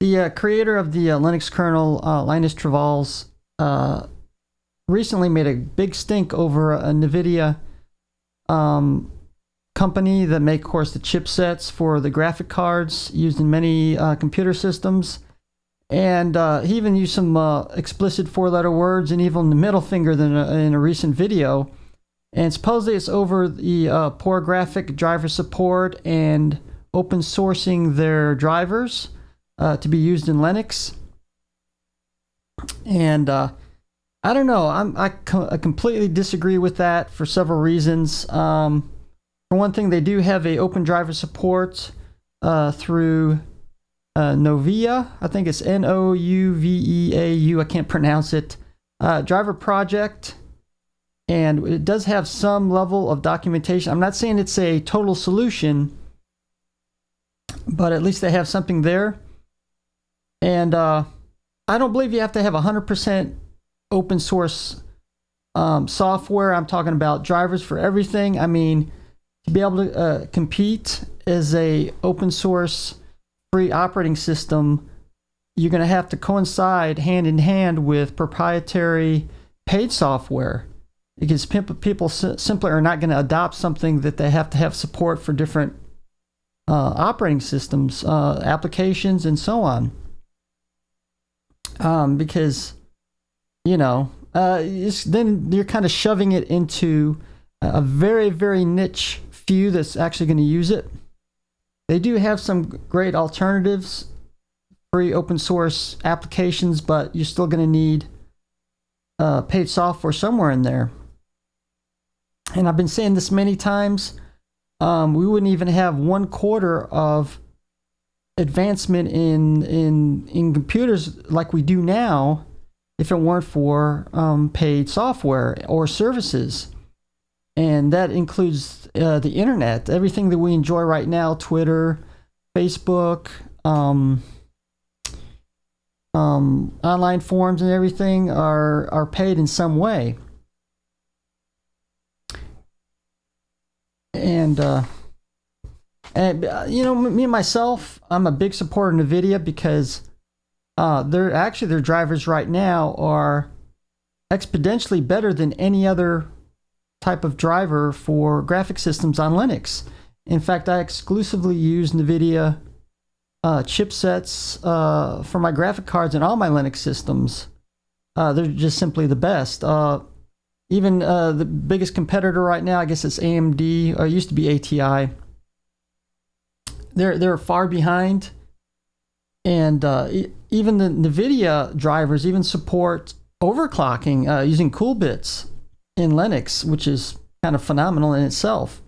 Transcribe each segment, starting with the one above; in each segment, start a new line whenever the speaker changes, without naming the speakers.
The creator of the Linux kernel, Linus Torvalds, recently made a big stink over a Nvidia company that make, of course, the chipsets for the graphic cards used in many computer systems. And he even used some explicit four-letter words and even the middle finger in a recent video. And supposedly it's over the poor graphic driver support and open sourcing their drivers to be used in Linux. And I don't know, I completely disagree with that for several reasons. For one thing, they do have a open driver support through Nvidia. I think it's Nouveau. I can't pronounce it. Driver project. And it does have some level of documentation. I'm not saying it's a total solution, but at least they have something there. And I don't believe you have to have 100% open source software. I'm talking about drivers for everything. I mean, to be able to compete as a open source free operating system, you're going to have to coincide hand in hand with proprietary paid software, because people simply are not going to adopt something that they have to have support for different operating systems, applications, and so on. Because, you know, then you're kind of shoving it into a very, very niche few that's actually going to use it. They do have some great alternatives, free open source applications, but you're still going to need paid software somewhere in there. And I've been saying this many times, we wouldn't even have 1/4 of advancement in computers like we do now if it weren't for paid software or services. And that includes the internet. Everything that we enjoy right now, Twitter, Facebook, online forums and everything are paid in some way. And you know, me and myself, I'm a big supporter of Nvidia because their drivers right now are exponentially better than any other type of driver for graphic systems on Linux. In fact, I exclusively use Nvidia chipsets for my graphic cards and all my Linux systems. They're just simply the best. Even the biggest competitor right now, I guess it's AMD, or it used to be ATI. They're far behind, and even the Nvidia drivers even support overclocking using cool bits in Linux, which is kind of phenomenal in itself.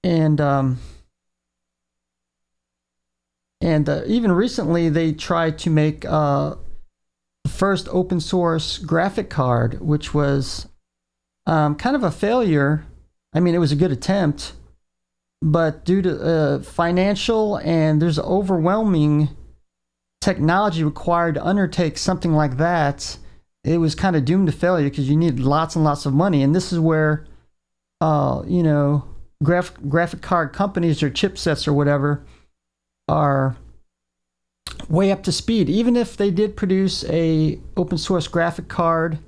And even recently they tried to make the first open source graphic card, which was kind of a failure. I mean, it was a good attempt, but due to financial and there's overwhelming technology required to undertake something like that, it was kind of doomed to failure because you need lots and lots of money. And this is where, you know, graphic card companies or chipsets or whatever are way up to speed. Even if they did produce a open source graphic card,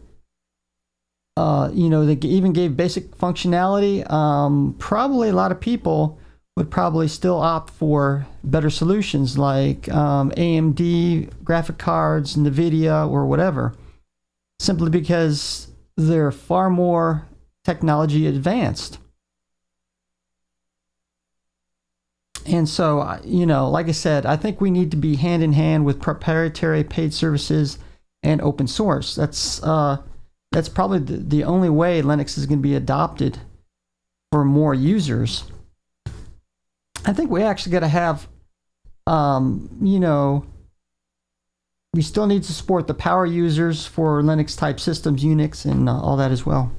you know, they even gave basic functionality, probably a lot of people would probably still opt for better solutions like AMD graphic cards, Nvidia, or whatever, simply because they're far more technology advanced. And so, you know, like I said, I think we need to be hand in hand with proprietary paid services and open source. That's probably the only way Linux is going to be adopted for more users. I think we actually got to have, you know, we still need to support the power users for Linux type systems, Unix, and all that as well.